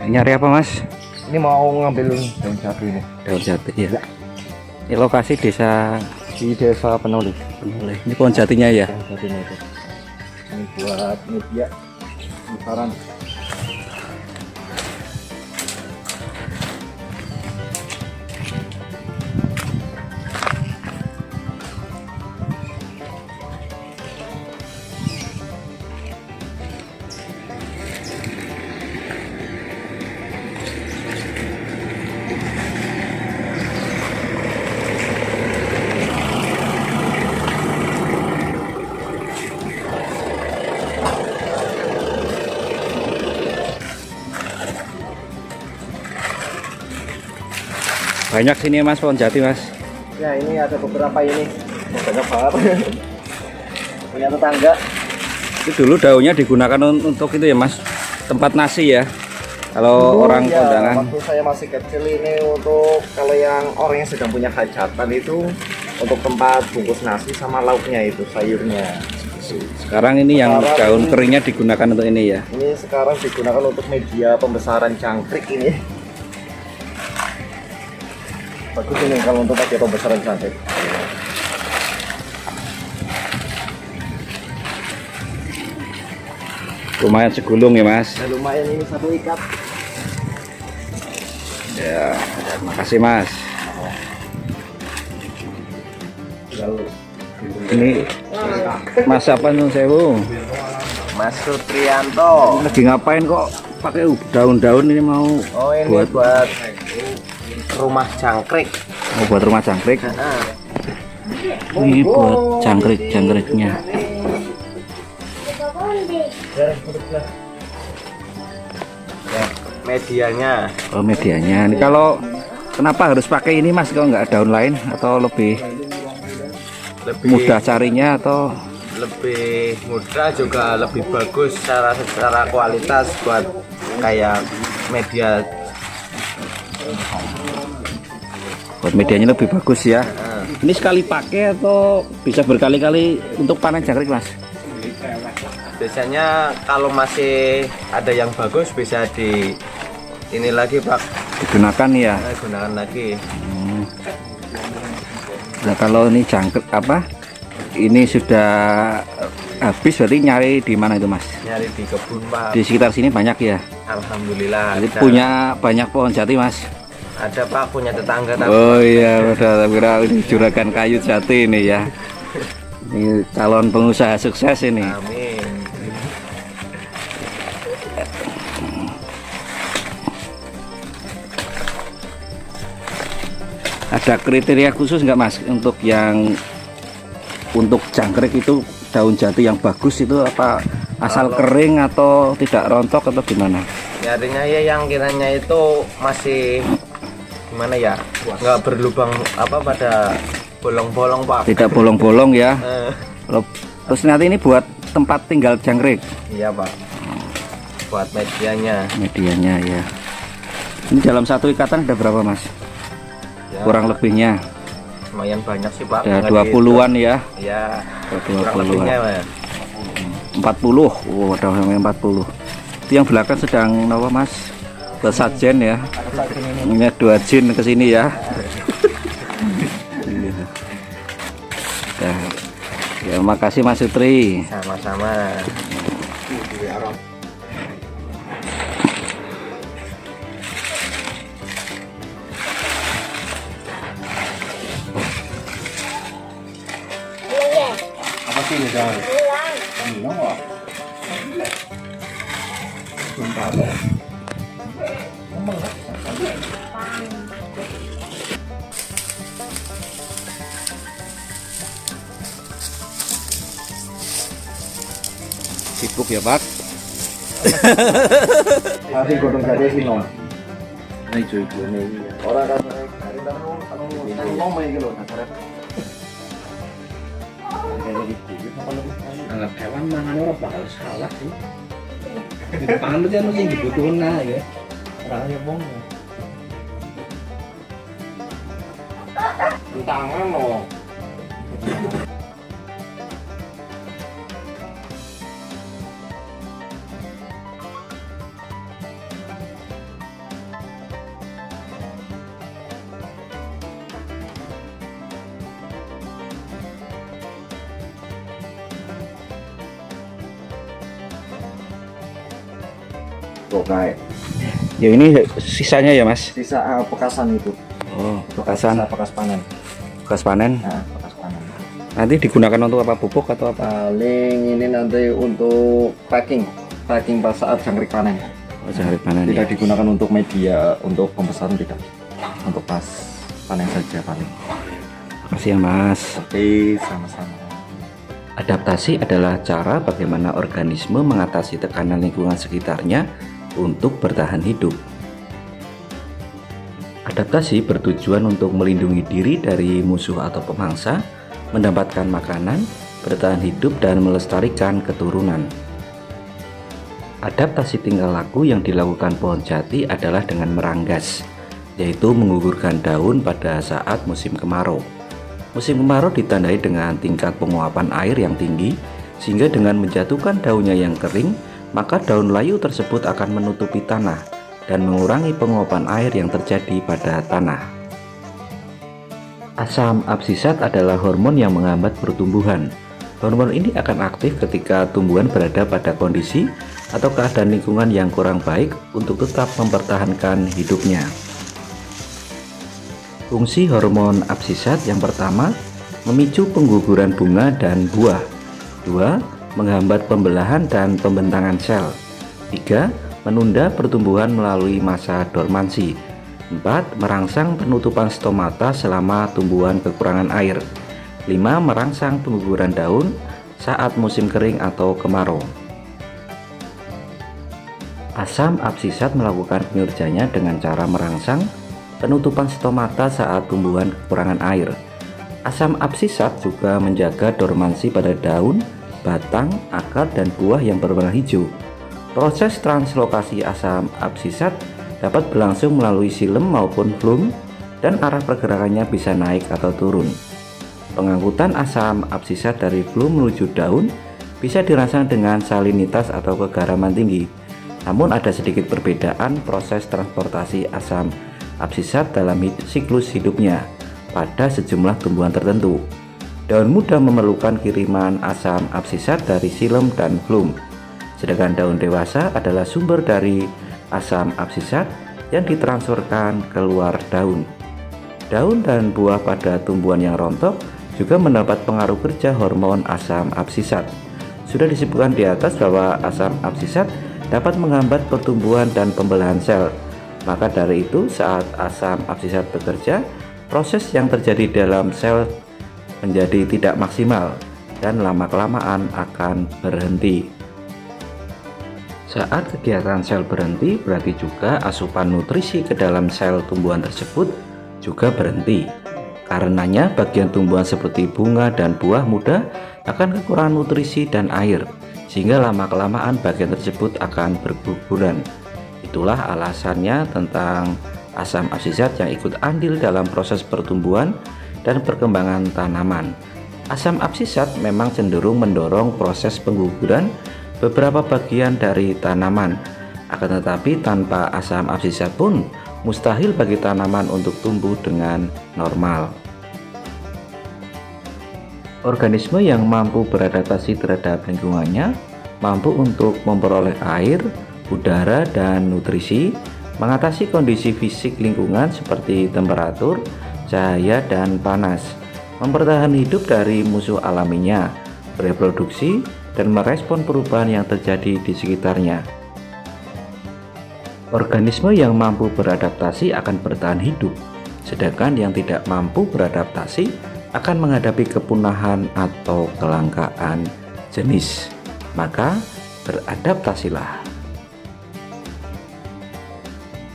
Nyari apa Mas? Ini mau ngambil daun jati ini. Daun jati ya. Ini lokasi desa Di desa Penuli. Penoleh. Ini pohon jatinya ya. Daun jatinya itu. Ini buat media pemasaran. Banyak sini Mas pohon jati Mas. Ya ini ada beberapa ini. Banyak banget. Punya tetangga. Itu dulu daunnya digunakan untuk itu ya Mas. Tempat nasi ya. Kalau orang ya, kondangan. waktu saya masih kecil ini untuk kalau yang orang yang sedang punya hajatan itu untuk tempat bungkus nasi sama lauknya itu sayurnya. Sekarang ini yang daun keringnya digunakan untuk ini ya. Ini sekarang digunakan untuk media pembesaran jangkrik ini. Bagus ini kalau untuk media pembesaran jangkrik. Lumayan segulung ya Mas. Nah, lumayan ini satu ikat. Ya, terima kasih Mas. Ini Mas apa nun sewu? Mas Sutrianto. Lagi ngapain kok pakai daun-daun ini mau? Oh ini buat rumah jangkrik. Mau buat rumah jangkrik? Ini buat jangkriknya. Medianya. Oh medianya. Ini kalau kenapa harus pakai ini Mas? Kalau nggak daun lain atau lebih mudah carinya atau? Lebih mudah juga lebih bagus secara kualitas buat kayak media. Buat medianya lebih bagus ya. Ini sekali pakai atau bisa berkali-kali untuk panen jangkrik Mas? Biasanya kalau masih ada yang bagus bisa ini lagi Pak. Digunakan ya. Gunakan lagi. Nah kalau ini jangkrik apa? Ini sudah habis berarti nyari di mana itu Mas? Nyari di kebun Pak. Di sekitar sini banyak ya. Alhamdulillah. Jadi punya banyak pohon jati Mas. Ada Pak, punya tetangga. Oh iya, udah kira ini juragan kayu jati ini ya. Ini calon pengusaha sukses ini. Amin. Ada kriteria khusus nggak Mas untuk jangkrik itu daun jati yang bagus itu apa asal kering atau tidak rontok atau gimana? Nyarinya ya yang kiranya itu masih gimana ya, nggak berlubang apa pada bolong-bolong Pak. Tidak bolong-bolong ya. Terus nanti ini buat tempat tinggal jangkrik. Iya Pak. Buat Medianya ya. Ini dalam satu ikatan ada berapa Mas? Ya, kurang lebihnya. Lumayan banyak sih Pak. Ada 20-an ya. Ya. 20-an. 40. Oh, udah sampai 40. Itu yang belakang sedang apa Mas? Sajen ya. Ini 2 jin ke sini ya. Ya, makasih Mas Sutri. Sama-sama. Apa sih ini jangan? Sibuk ya Pak. Masih godong jadi sih nom. Nah itu Orang kan ngomong gitu loh. Anggap hewan mangan orang bakal salah sih. Pangan itu yang dibutuhin lah ya. Orangnya bong. Tangan loh. bokai. Ya ini sisanya ya Mas. Sisa bekasan itu. Oh, bekasan. Bekas panen. Bekas panen. Nah, bekas panen. Nanti digunakan untuk apa? Pupuk atau apa? Paling ini nanti untuk packing pas saat jangkrik panen. Oh, jangkrik panen. Tidak Ya. digunakan untuk media, untuk pembesaran tidak. Untuk pas panen saja paling. Makasih ya Mas. Oke, sama-sama. Adaptasi adalah cara bagaimana organisme mengatasi tekanan lingkungan sekitarnya untuk bertahan hidup. Adaptasi bertujuan untuk melindungi diri dari musuh atau pemangsa, mendapatkan makanan, bertahan hidup, dan melestarikan keturunan. Adaptasi tingkah laku yang dilakukan pohon jati adalah dengan meranggas, yaitu menggugurkan daun pada saat musim kemarau. Musim kemarau ditandai dengan tingkat penguapan air yang tinggi, sehingga dengan menjatuhkan daunnya yang kering, maka daun layu tersebut akan menutupi tanah dan mengurangi penguapan air yang terjadi pada tanah. Asam absisat adalah hormon yang menghambat pertumbuhan. Hormon ini akan aktif ketika tumbuhan berada pada kondisi atau keadaan lingkungan yang kurang baik untuk tetap mempertahankan hidupnya. Fungsi hormon absisat yang pertama, memicu pengguguran bunga dan buah. 2. Menghambat pembelahan dan pembentangan sel. 3. Menunda pertumbuhan melalui masa dormansi. 4. Merangsang penutupan stomata selama tumbuhan kekurangan air. 5. Merangsang pengguguran daun saat musim kering atau kemarau. Asam absisat melakukan kinerjanya dengan cara merangsang penutupan stomata saat tumbuhan kekurangan air. Asam absisat juga menjaga dormansi pada daun, batang, akar, dan buah yang berwarna hijau. Proses translokasi asam absisat dapat berlangsung melalui xilem maupun flum, dan arah pergerakannya bisa naik atau turun. Pengangkutan asam absisat dari flum menuju daun bisa dirangsang dengan salinitas atau kegaraman tinggi. Namun ada sedikit perbedaan proses transportasi asam absisat dalam siklus hidupnya pada sejumlah tumbuhan tertentu. Daun muda memerlukan kiriman asam absisat dari xilem dan flum, sedangkan daun dewasa adalah sumber dari asam absisat yang ditransferkan keluar daun. Daun dan buah pada tumbuhan yang rontok juga mendapat pengaruh kerja hormon asam absisat. Sudah disebutkan di atas bahwa asam absisat dapat menghambat pertumbuhan dan pembelahan sel. Maka dari itu, saat asam absisat bekerja, proses yang terjadi dalam sel menjadi tidak maksimal dan lama-kelamaan akan berhenti. Saat kegiatan sel berhenti, berarti juga asupan nutrisi ke dalam sel tumbuhan tersebut juga berhenti. Karenanya, bagian tumbuhan seperti bunga dan buah muda akan kekurangan nutrisi dan air, sehingga lama-kelamaan bagian tersebut akan berguguran. Itulah alasannya tentang asam absisat yang ikut andil dalam proses pertumbuhan dan perkembangan tanaman. Asam absisat memang cenderung mendorong proses pengguguran beberapa bagian dari tanaman. Akan tetapi tanpa asam absisat pun mustahil bagi tanaman untuk tumbuh dengan normal. Organisme yang mampu beradaptasi terhadap lingkungannya mampu untuk memperoleh air, udara, dan nutrisi, mengatasi kondisi fisik lingkungan seperti temperatur, cahaya, dan panas, mempertahankan hidup dari musuh alaminya, bereproduksi, dan merespon perubahan yang terjadi di sekitarnya. Organisme yang mampu beradaptasi akan bertahan hidup, sedangkan yang tidak mampu beradaptasi akan menghadapi kepunahan atau kelangkaan jenis. Maka beradaptasilah.